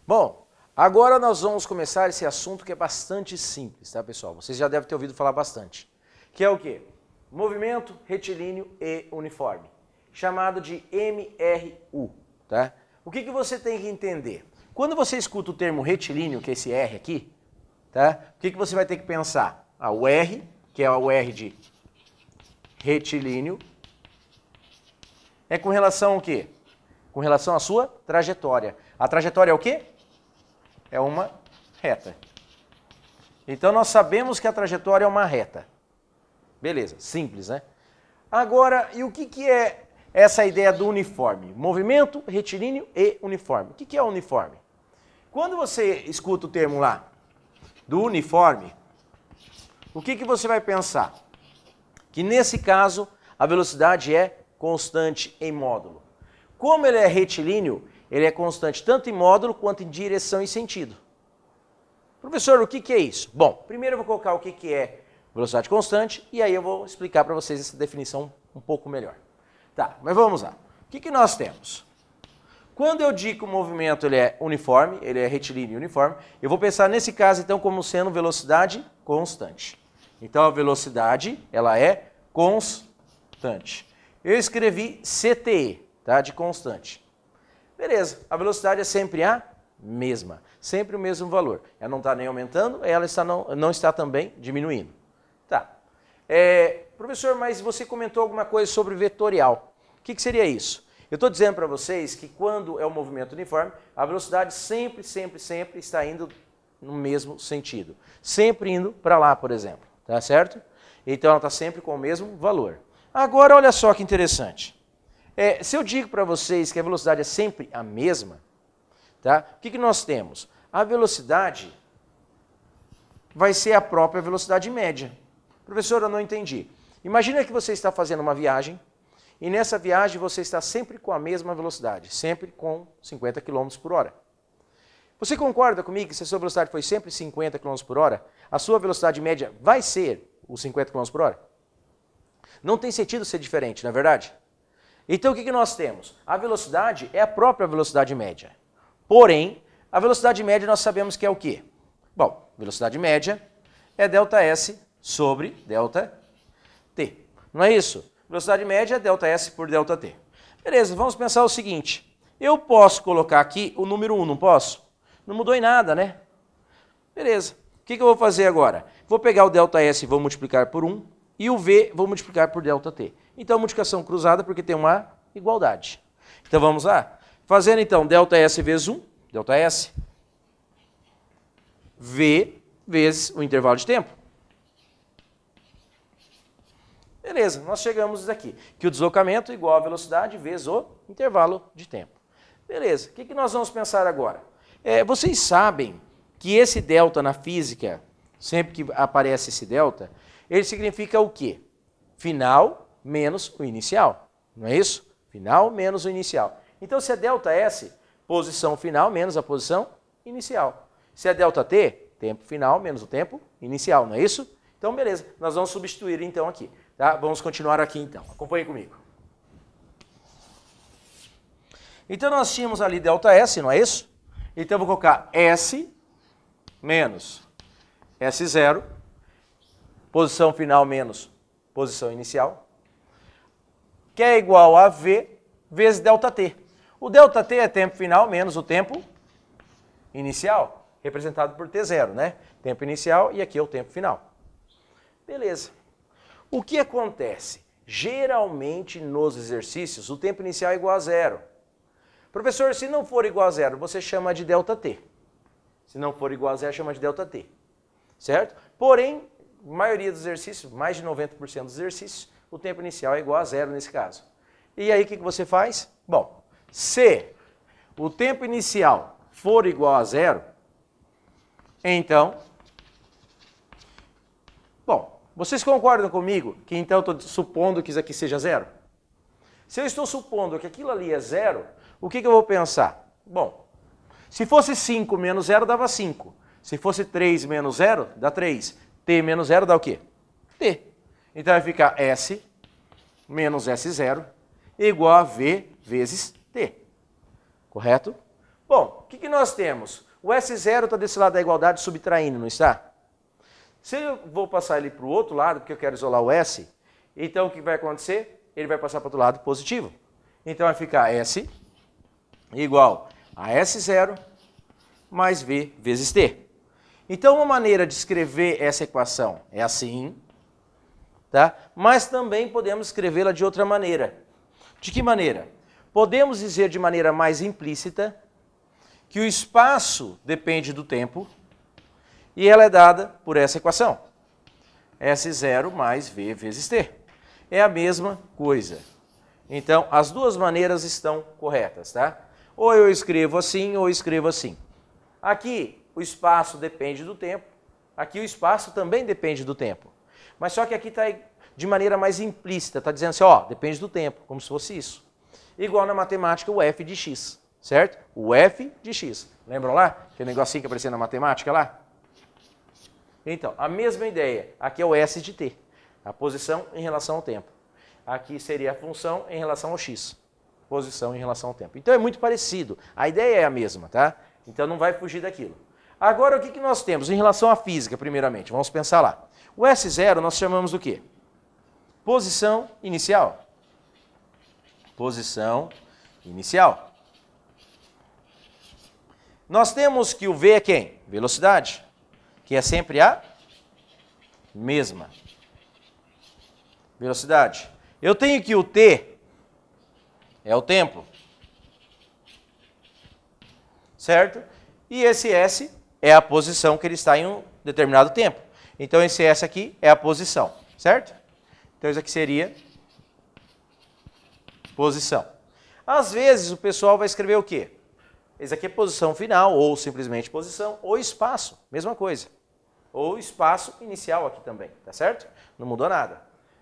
Bom, agora nós vamos começar esse assunto que é bastante simples, tá, pessoal? Vocês já devem ter ouvido falar bastante. Que é o quê? Movimento retilíneo e uniforme, chamado de MRU, tá? O que você tem que entender? Quando você escuta o termo retilíneo, que é esse R aqui, tá? O que você vai ter que pensar? O R, que é o R de retilíneo, é com relação ao quê? Com relação à sua trajetória. A trajetória é o quê? É uma reta. Então nós sabemos que a trajetória é uma reta. Beleza, simples, né? Agora, e o que é essa ideia do uniforme? Movimento retilíneo e uniforme. O que é o uniforme? Quando você escuta o termo lá do uniforme, o que você vai pensar? Que nesse caso a velocidade é constante em módulo. Como ele é retilíneo, ele é constante tanto em módulo quanto em direção e sentido. Professor, o que é isso? Bom, primeiro eu vou colocar o que é velocidade constante e aí eu vou explicar para vocês essa definição um pouco melhor. Tá, mas vamos lá. O que nós temos? Quando eu digo que o movimento ele é uniforme, ele é retilíneo e uniforme, eu vou pensar nesse caso então como sendo velocidade constante. Então a velocidade ela é constante. Eu escrevi CTE, tá, de constante. Beleza, a velocidade é sempre a mesma, sempre o mesmo valor. Ela não está nem aumentando, ela não está também diminuindo. Tá. Professor, mas você comentou alguma coisa sobre vetorial. O que seria isso? Eu estou dizendo para vocês que quando é um movimento uniforme, a velocidade sempre está indo no mesmo sentido. Sempre indo para lá, por exemplo. Tá certo? Então ela está sempre com o mesmo valor. Agora, olha só que interessante. Se eu digo para vocês que a velocidade é sempre a mesma, tá? O que nós temos? A velocidade vai ser a própria velocidade média. Professor, eu não entendi. Imagina que você está fazendo uma viagem e nessa viagem você está sempre com a mesma velocidade, sempre com 50 km por hora. Você concorda comigo que se a sua velocidade foi sempre 50 km por hora, a sua velocidade média vai ser os 50 km por hora? Não tem sentido ser diferente, não é verdade? Então o que nós temos? A velocidade é a própria velocidade média. Porém, a velocidade média nós sabemos que é o quê? Bom, velocidade média é ΔS sobre ΔT. Não é isso? Velocidade média é ΔS por ΔT. Beleza, vamos pensar o seguinte. Eu posso colocar aqui o número 1, não posso? Não mudou em nada, né? Beleza. O que eu vou fazer agora? Vou pegar o ΔS e vou multiplicar por 1 e o V vou multiplicar por ΔT. Então, multiplicação cruzada porque tem uma igualdade. Então, vamos lá? Fazendo, então, ΔS vezes 1, ΔS, V vezes o intervalo de tempo. Beleza, nós chegamos aqui. Que o deslocamento é igual à velocidade vezes o intervalo de tempo. Beleza, o que nós vamos pensar agora? Vocês sabem que esse delta na física, sempre que aparece esse delta, ele significa o quê? Final menos o inicial, não é isso? Final menos o inicial. Então, se é ΔS, posição final menos a posição inicial. Se é ΔT, tempo final menos o tempo inicial, não é isso? Então, beleza, nós vamos substituir então aqui. Tá? Vamos continuar aqui então, acompanhe comigo. Então, nós tínhamos ali ΔS, não é isso? Então, eu vou colocar S menos S0, posição final menos posição inicial, que é igual a V vezes ΔT. O ΔT é tempo final menos o tempo inicial, representado por T0, né? Tempo inicial e aqui é o tempo final. Beleza. O que acontece? Geralmente nos exercícios o tempo inicial é igual a 0. Professor, se não for igual a 0, você chama de ΔT. Se não for igual a 0, chama de ΔT. Certo? Porém, a maioria dos exercícios, mais de 90% dos exercícios, o tempo inicial é igual a 0 nesse caso. E aí o que você faz? Bom, se o tempo inicial for igual a 0, então... Bom, vocês concordam comigo que então eu estou supondo que isso aqui seja 0? Se eu estou supondo que aquilo ali é 0, o que eu vou pensar? Bom, se fosse 5 menos 0 dava 5. Se fosse 3 menos 0, dá 3. T menos 0 dá o quê? T. Então vai ficar S menos S0 igual a V vezes T. Correto? Bom, o que nós temos? O S0 está desse lado da igualdade subtraindo, não está? Se eu vou passar ele para o outro lado, porque eu quero isolar o S, então o que vai acontecer? Ele vai passar para o outro lado positivo. Então vai ficar S igual a S0 mais V vezes T. Então uma maneira de escrever essa equação é assim, tá? Mas também podemos escrevê-la de outra maneira. De que maneira? Podemos dizer de maneira mais implícita que o espaço depende do tempo e ela é dada por essa equação. S0 mais V vezes T. É a mesma coisa. Então, as duas maneiras estão corretas, tá? Ou eu escrevo assim, ou eu escrevo assim. Aqui, o espaço depende do tempo. Aqui, o espaço também depende do tempo. Mas só que aqui está de maneira mais implícita. Está dizendo assim, ó, depende do tempo, como se fosse isso. Igual na matemática, o f de x, certo? O f de x. Lembram lá? Aquele negocinho que aparecia na matemática lá? Então, a mesma ideia. Aqui é o s de t, a posição em relação ao tempo. Aqui seria a função em relação ao x, posição em relação ao tempo. Então é muito parecido. A ideia é a mesma, tá? Então não vai fugir daquilo. Agora o que nós temos em relação à física, primeiramente? Vamos pensar lá. O S0 nós chamamos do quê? Posição inicial. Posição inicial. Nós temos que o V é quem? Velocidade, que é sempre a mesma. Velocidade. Eu tenho que o T é o tempo, certo? E esse S é a posição que ele está em um determinado tempo. Então esse S aqui é a posição, certo? Então isso aqui seria posição. Às vezes o pessoal vai escrever o quê? Esse aqui é posição final, ou simplesmente posição, ou espaço, mesma coisa. Ou espaço inicial aqui também, tá certo? Não mudou nada.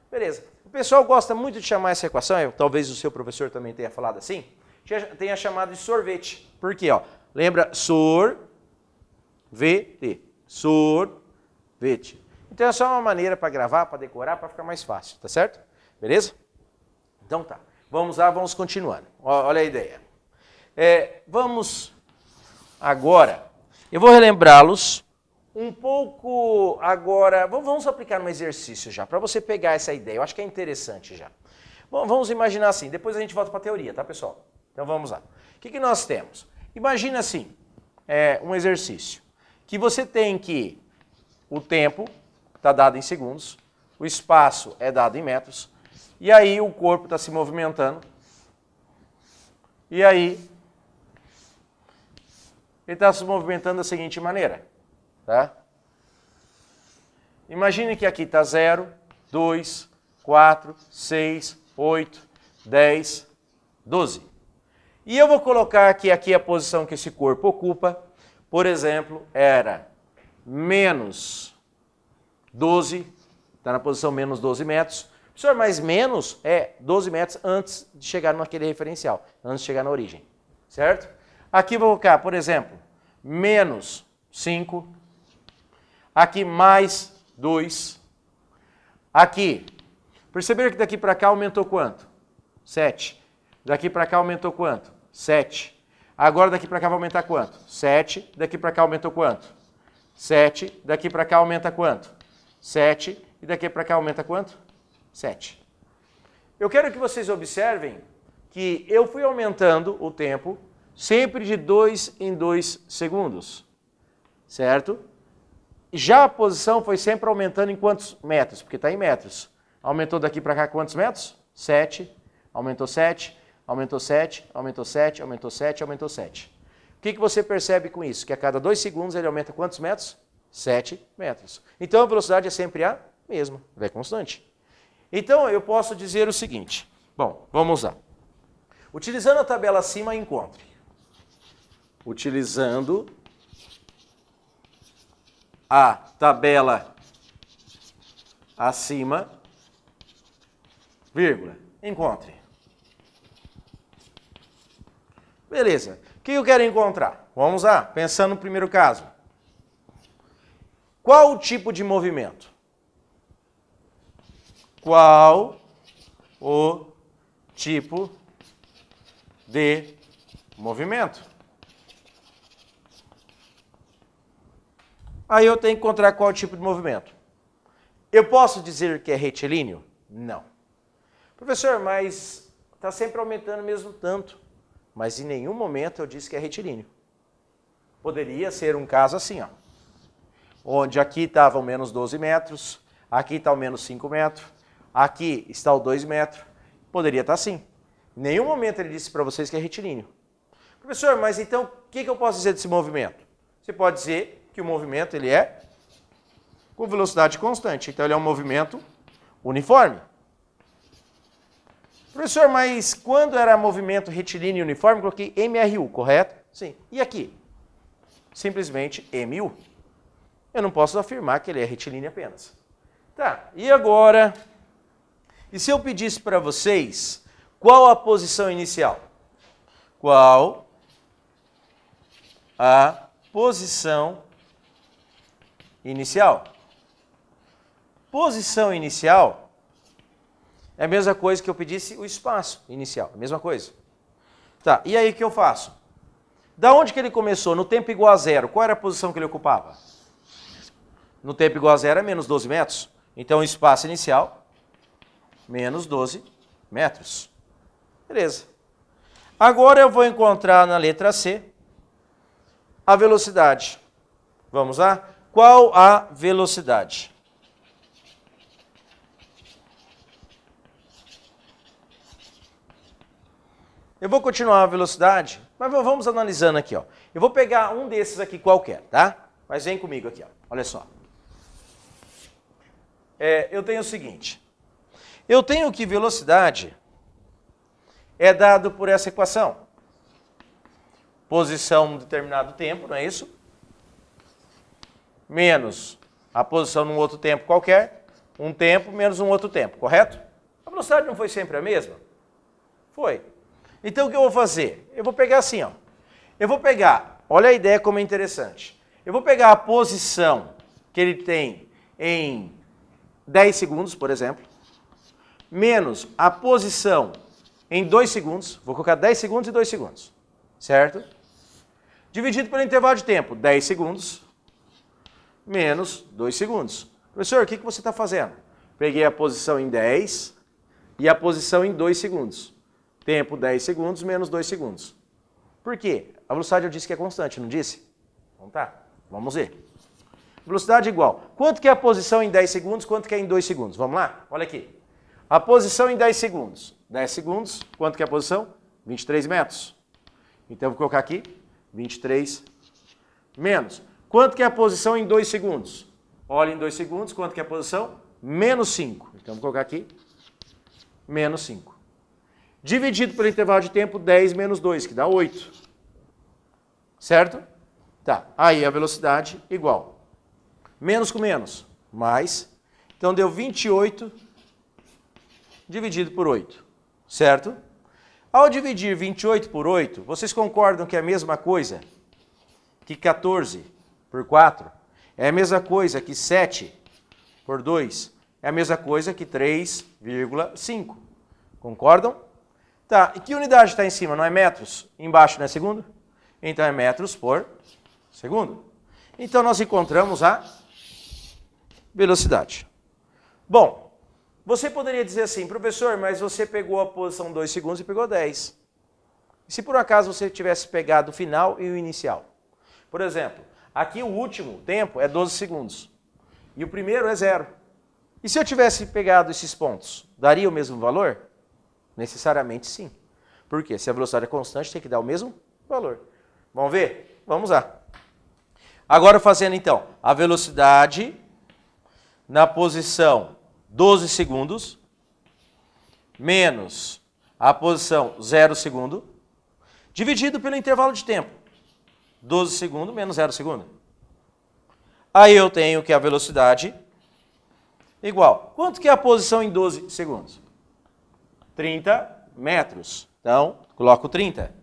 Beleza. O pessoal gosta muito de chamar essa equação, talvez o seu professor também tenha falado assim, tenha chamado de sorvete. Por quê? Ó, lembra sorvete. Sorvete. Então é só uma maneira para gravar, para decorar, para ficar mais fácil, tá certo? Beleza? Então tá. Vamos lá, vamos continuando. Olha a ideia. Vamos agora, eu vou relembrá-los um pouco agora, vamos aplicar um exercício já, para você pegar essa ideia, eu acho que é interessante já. Bom, vamos imaginar assim, depois a gente volta para a teoria, tá pessoal? Então vamos lá. O que nós temos? Imagina assim, um exercício, que você tem que o tempo está dado em segundos, o espaço é dado em metros, e aí o corpo está se movimentando, e aí ele está se movimentando da seguinte maneira, tá? Imagine que aqui está 0, 2, 4, 6, 8, 10, 12. E eu vou colocar que aqui a posição que esse corpo ocupa, por exemplo, era menos 12, está na posição menos 12 metros. Professor, mas menos é 12 metros antes de chegar naquele referencial, antes de chegar na origem, certo? Aqui vou colocar, por exemplo, menos 5, aqui mais 2, aqui, perceberam que daqui para cá aumentou quanto? 7. Daqui para cá aumentou quanto? 7. Agora daqui para cá vai aumentar quanto? 7. Daqui para cá aumentou quanto? 7. Daqui para cá aumenta quanto? 7. E daqui para cá aumenta quanto? 7. Eu quero que vocês observem que eu fui aumentando o tempo sempre de 2 em 2 segundos, certo? Já a posição foi sempre aumentando em quantos metros? Porque está em metros. Aumentou daqui para cá quantos metros? 7. Aumentou 7. Aumentou 7. Aumentou 7. Aumentou 7. Aumentou 7. O que você percebe com isso? Que a cada 2 segundos ele aumenta quantos metros? 7 metros. Então a velocidade é sempre a mesma, é constante. Então eu posso dizer o seguinte. Bom, vamos lá. Utilizando a tabela acima, encontre. Utilizando a tabela acima, vírgula, encontre. Beleza. O que eu quero encontrar? Vamos lá, pensando no primeiro caso. Qual o tipo de movimento? Qual o tipo de movimento? Aí eu tenho que encontrar qual tipo de movimento. Eu posso dizer que é retilíneo? Não. Professor, mas está sempre aumentando mesmo tanto. Mas em nenhum momento eu disse que é retilíneo. Poderia ser um caso assim, ó, onde aqui estava o menos 12 metros, aqui está o menos 5 metros, aqui está o 2 metros. Poderia estar assim. Em nenhum momento ele disse para vocês que é retilíneo. Professor, mas então o que eu posso dizer desse movimento? Você pode dizer que o movimento ele é com velocidade constante. Então ele é um movimento uniforme. Professor, mas quando era movimento retilíneo uniforme, coloquei MRU, correto? Sim. E aqui? Simplesmente MU. Eu não posso afirmar que ele é retilíneo apenas. Tá, e agora? E se eu pedisse para vocês qual a posição inicial? Qual a posição inicial? Posição inicial é a mesma coisa que eu pedisse o espaço inicial, a mesma coisa. Tá, e aí o que eu faço? Da onde que ele começou? No tempo igual a zero, qual era a posição que ele ocupava? No tempo igual a zero é menos 12 metros. Então o espaço inicial, menos 12 metros. Beleza. Agora eu vou encontrar na letra C a velocidade. Vamos lá? Qual a velocidade? Eu vou continuar a velocidade, mas vamos analisando aqui, ó. Eu vou pegar um desses aqui qualquer, tá? Mas vem comigo aqui, ó. Olha só. Eu tenho o seguinte. Eu tenho que velocidade é dado por essa equação. Posição num determinado tempo, não é isso? Menos a posição num outro tempo qualquer. Um tempo menos um outro tempo, correto? A velocidade não foi sempre a mesma? Foi. Então o que eu vou fazer? Eu vou pegar assim, ó. Eu vou pegar, olha a ideia como é interessante. Eu vou pegar a posição que ele tem em 10 segundos, por exemplo, menos a posição em 2 segundos, vou colocar 10 segundos e 2 segundos, certo? Dividido pelo intervalo de tempo, 10 segundos menos 2 segundos. Professor, o que você está fazendo? Peguei a posição em 10 e a posição em 2 segundos. Tempo 10 segundos menos 2 segundos. Por quê? A velocidade eu disse que é constante, não disse? Então tá, vamos ver. Velocidade igual. Quanto que é a posição em 10 segundos, quanto que é em 2 segundos? Vamos lá? Olha aqui. A posição em 10 segundos. 10 segundos, quanto que é a posição? 23 metros. Então eu vou colocar aqui 23 menos. Quanto que é a posição em 2 segundos? Olha em 2 segundos, quanto que é a posição? Menos 5. Então eu vou colocar aqui menos 5. Dividido pelo intervalo de tempo, 10 menos 2, que dá 8. Certo? Tá, aí a velocidade igual. Menos com menos, mais. Então deu 28 dividido por 8. Certo? Ao dividir 28 por 8, vocês concordam que é a mesma coisa que 14 por 4? É a mesma coisa que 7 por 2? É a mesma coisa que 3,5. Concordam? Tá, e que unidade está em cima? Não é metros? Embaixo não é segundo? Então é metros por segundo. Então nós encontramos a velocidade. Bom, você poderia dizer assim, professor, mas você pegou a posição 2 segundos e pegou 10. E se por acaso você tivesse pegado o final e o inicial? Por exemplo, aqui o último tempo é 12 segundos e o primeiro é 0. E se eu tivesse pegado esses pontos, daria o mesmo valor? Necessariamente sim. Por quê? Se a velocidade é constante, tem que dar o mesmo valor. Vamos ver? Vamos lá. Agora fazendo então a velocidade na posição 12 segundos menos a posição 0 segundo dividido pelo intervalo de tempo. 12 segundos menos 0 segundo. Aí eu tenho que a velocidade igual. Quanto que é a posição em 12 segundos? 30 metros. Então, coloco 30.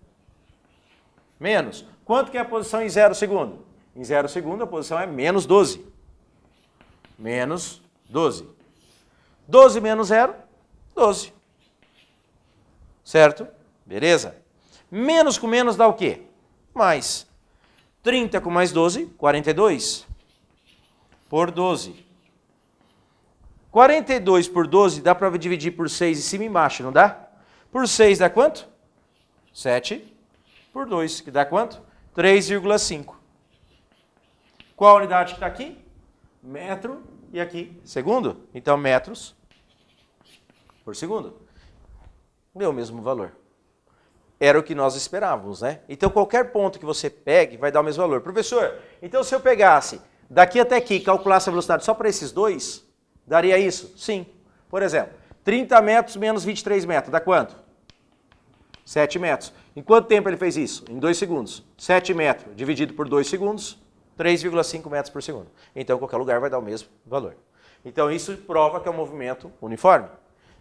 Menos. Quanto que é a posição em 0 segundo? Em 0 segundo a posição é menos 12. menos 12. 12 menos 0, 12. Certo? Beleza? Menos com menos dá o quê? Mais. 30 com mais 12, 42. Por 12. 42 por 12 dá para dividir por 6 em cima e embaixo, não dá? Por 6 dá quanto? 7 por 2, que dá quanto? 3,5. Qual a unidade que está aqui? Metro e aqui segundo. Então, metros por segundo. Deu o mesmo valor. Era o que nós esperávamos, né? Então, qualquer ponto que você pegue vai dar o mesmo valor. Professor, então se eu pegasse daqui até aqui, calculasse a velocidade só para esses dois, daria isso? Sim. Por exemplo, 30 metros menos 23 metros, dá quanto? 7 metros. Em quanto tempo ele fez isso? Em 2 segundos. 7 metros dividido por 2 segundos, 3,5 metros por segundo. Então, qualquer lugar vai dar o mesmo valor. Então, isso prova que é um movimento uniforme.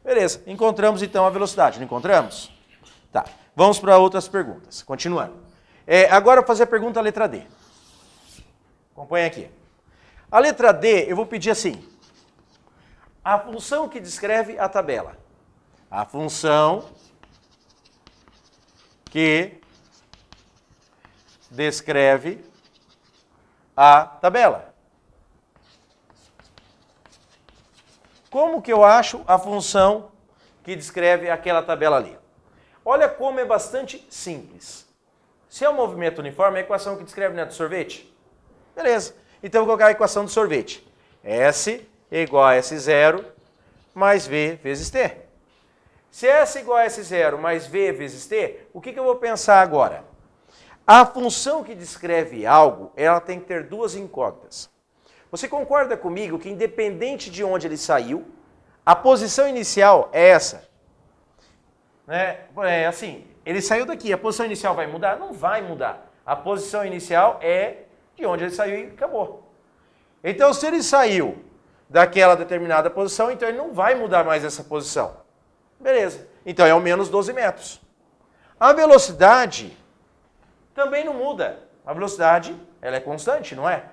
Beleza, encontramos então a velocidade, não encontramos? Tá, vamos para outras perguntas. Continuando. Agora, eu vou fazer a pergunta letra D. Acompanha aqui. A letra D, eu vou pedir assim. A função que descreve a tabela. A função que descreve a tabela. Como que eu acho a função que descreve aquela tabela ali? Olha como é bastante simples. Se é um movimento uniforme, é a equação que descreve, né, do sorvete? Beleza. Então, eu vou colocar a equação do sorvete. S é igual a S0 mais V vezes T. Se S é igual a S0 mais V vezes T, o que eu vou pensar agora? A função que descreve algo, ela tem que ter duas incógnitas. Você concorda comigo que independente de onde ele saiu, a posição inicial é essa? Assim, ele saiu daqui, a posição inicial vai mudar? Não vai mudar. A posição inicial é de onde ele saiu e acabou. Então, se ele saiu daquela determinada posição, então ele não vai mudar mais essa posição. Beleza. Então, é o menos 12 metros. A velocidade também não muda. A velocidade, ela é constante, não é?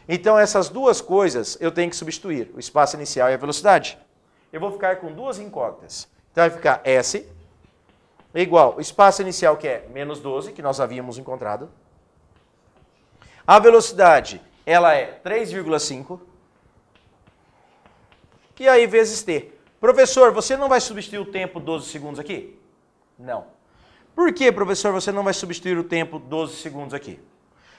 Então, essas duas coisas eu tenho que substituir, o espaço inicial e a velocidade. Eu vou ficar com duas incógnitas. Então, vai ficar S igual o espaço inicial, que é menos 12, que nós havíamos encontrado. A velocidade, ela é 3,5. E aí, vezes T. Professor, você não vai substituir o tempo 12 segundos aqui? Não. Por que, professor, você não vai substituir o tempo 12 segundos aqui?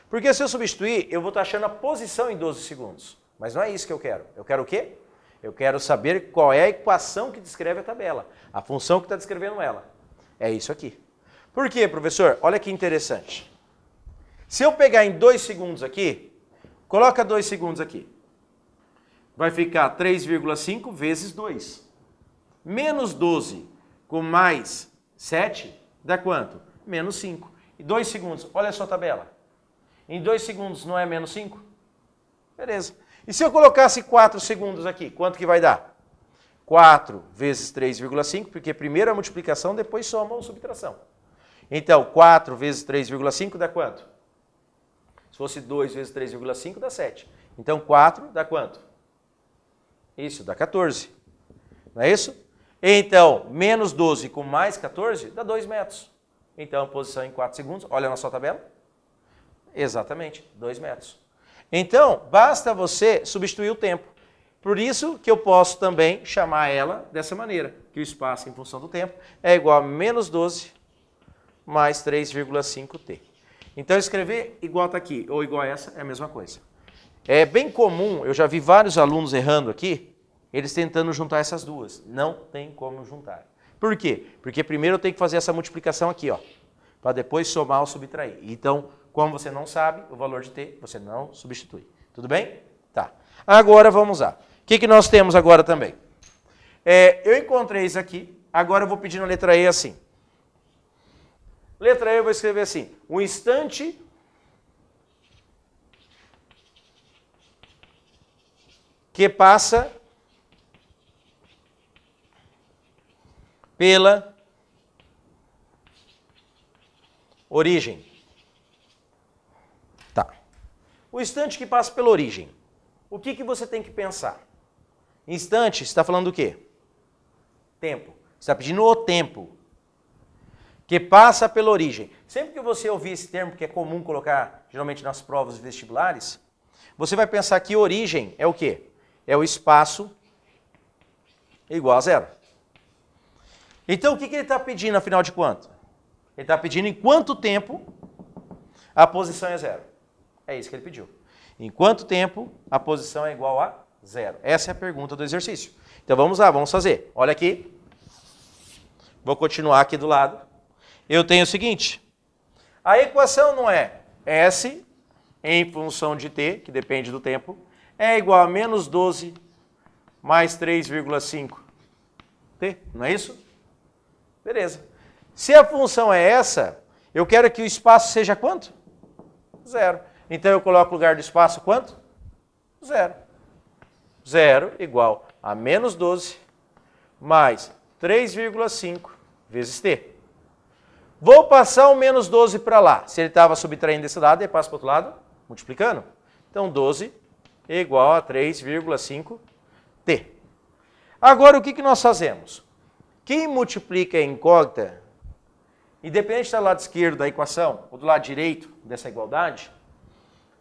Porque se eu substituir, eu vou estar achando a posição em 12 segundos. Mas não é isso que eu quero. Eu quero o quê? Eu quero saber qual é a equação que descreve a tabela. A função que está descrevendo ela. É isso aqui. Por quê, professor? Olha que interessante. Se eu pegar em 2 segundos aqui, coloca 2 segundos aqui. Vai ficar 3,5 vezes 2. Menos 12 com mais 7 dá quanto? Menos 5. E 2 segundos, olha a sua tabela. Em 2 segundos não é menos 5? Beleza. E se eu colocasse 4 segundos aqui, quanto que vai dar? 4 vezes 3,5, porque primeiro a multiplicação, depois soma ou subtração. Então, 4 vezes 3,5 dá quanto? Se fosse 2 vezes 3,5 dá 7. Então, 4 dá quanto? Isso, dá 14. Não é isso? Então, menos 12 com mais 14 dá 2 metros. Então, posição em 4 segundos, olha na sua tabela. Exatamente, 2 metros. Então, basta você substituir o tempo. Por isso que eu posso também chamar ela dessa maneira, que o espaço em função do tempo é igual a menos 12 mais 3,5t. Então, escrever igual está aqui ou igual a essa é a mesma coisa. É bem comum, eu já vi vários alunos errando aqui, eles tentando juntar essas duas. Não tem como juntar. Por quê? Porque primeiro eu tenho que fazer essa multiplicação aqui, ó, para depois somar ou subtrair. Então, como você não sabe o valor de t, você não substitui. Tudo bem? Tá. Agora vamos lá. O que nós temos agora também? Eu encontrei isso aqui, agora eu vou pedir na letra E assim. Letra E eu vou escrever assim, um instante que passa pela origem. Tá. O instante que passa pela origem. o que você tem que pensar? Instante, você está falando do quê? Tempo. Você está pedindo o tempo que passa pela origem. Sempre que você ouvir esse termo, que é comum colocar geralmente nas provas vestibulares, você vai pensar que origem é o quê? É o espaço igual a zero. Então o que ele está pedindo afinal de contas? Ele está pedindo em quanto tempo a posição é zero. É isso que ele pediu. Em quanto tempo a posição é igual a zero? Essa é a pergunta do exercício. Então vamos lá, vamos fazer. Olha aqui. Vou continuar aqui do lado. Eu tenho o seguinte. A equação não é S em função de t, que depende do tempo, é igual a menos 12 mais 3,5 t, não é isso? Beleza. Se a função é essa, eu quero que o espaço seja quanto? Zero. Então eu coloco no lugar do espaço quanto? Zero. Zero igual a menos 12 mais 3,5 vezes t. Vou passar o menos 12 para lá. Se ele estava subtraindo desse lado, ele passa para o outro lado, multiplicando. Então 12 é igual a 3,5t. Agora o que nós fazemos? Quem multiplica a incógnita, independente se está do lado esquerdo da equação ou do lado direito dessa igualdade,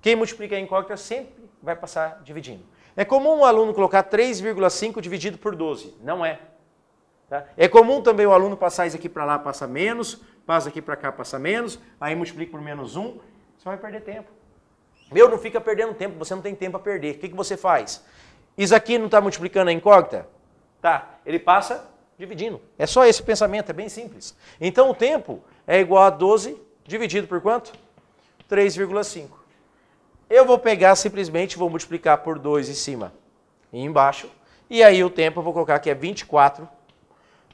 quem multiplica a incógnita sempre vai passar dividindo. É comum um aluno colocar 3,5 dividido por 12. Não é. Tá? É comum também o aluno passar isso aqui para lá, passa menos, passa aqui para cá, passa menos, aí multiplica por menos 1, você vai perder tempo. Meu, não fica perdendo tempo, você não tem tempo a perder. O que você faz? Isso aqui não está multiplicando a incógnita? Tá, ele passa dividindo. É só esse pensamento, é bem simples. Então o tempo é igual a 12 dividido por quanto? 3,5. Eu vou pegar simplesmente, vou multiplicar por 2 em cima e embaixo, e aí o tempo eu vou colocar que é 24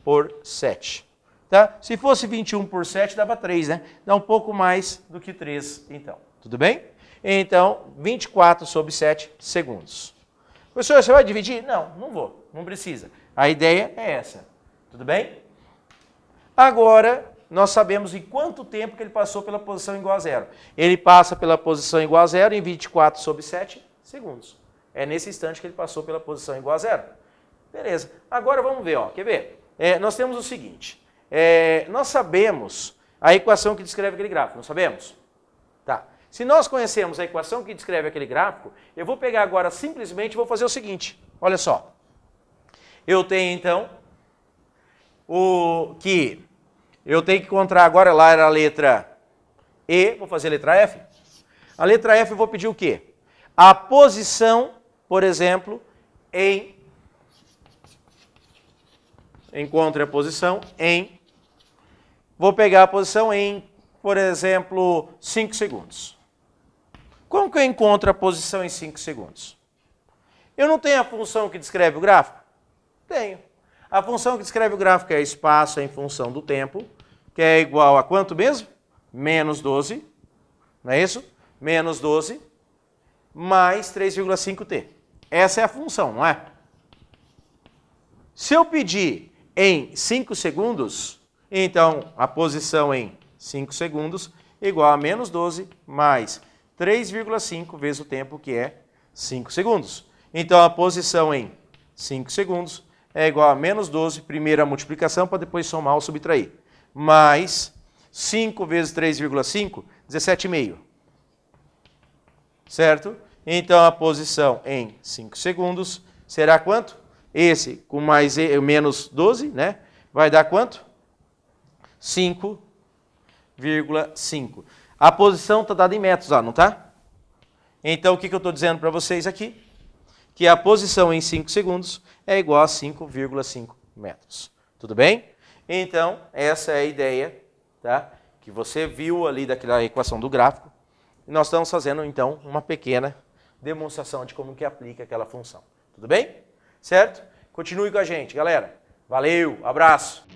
por 7. Tá? Se fosse 21 por 7, dava 3, né? Dá um pouco mais do que 3, então. Tudo bem? Então, 24 sobre 7 segundos. Professor, você vai dividir? Não, não vou. Não precisa. A ideia é essa. Tudo bem? Agora, nós sabemos em quanto tempo que ele passou pela posição igual a zero. Ele passa pela posição igual a zero em 24 sobre 7 segundos. É nesse instante que ele passou pela posição igual a zero. Beleza. Agora vamos ver. Ó. Quer ver? Nós temos o seguinte. Nós sabemos a equação que descreve aquele gráfico. Não sabemos? Tá. Se nós conhecemos a equação que descreve aquele gráfico, eu vou pegar agora simplesmente e vou fazer o seguinte. Olha só. Eu tenho, então, eu tenho que encontrar agora, lá era a letra E, vou fazer a letra F. A letra F eu vou pedir o quê? A posição, por exemplo, encontre a posição em, vou pegar a posição em, por exemplo, 5 segundos. Como que eu encontro a posição em 5 segundos? Eu não tenho a função que descreve o gráfico? Tenho. A função que descreve o gráfico é espaço em função do tempo, que é igual a quanto mesmo? Menos 12, não é isso? Menos 12 mais 3,5t. Essa é a função, não é? Se eu pedir em 5 segundos, então a posição em 5 segundos é igual a menos 12 mais 3,5 vezes o tempo, que é 5 segundos. Então a posição em 5 segundos é igual a menos 12, primeira multiplicação, para depois somar ou subtrair. Mais 5 vezes 3,5, 17,5. Certo? Então a posição em 5 segundos será quanto? Esse com mais menos 12, né? Vai dar quanto? 5,5. A posição está dada em metros, ó, não está? Então o que eu estou dizendo para vocês aqui? Que a posição em 5 segundos é igual a 5,5 metros. Tudo bem? Então, essa é a ideia, tá? Que você viu ali daquela equação do gráfico. E nós estamos fazendo, então, uma pequena demonstração de como que aplica aquela função. Tudo bem? Certo? Continue com a gente, galera. Valeu, abraço!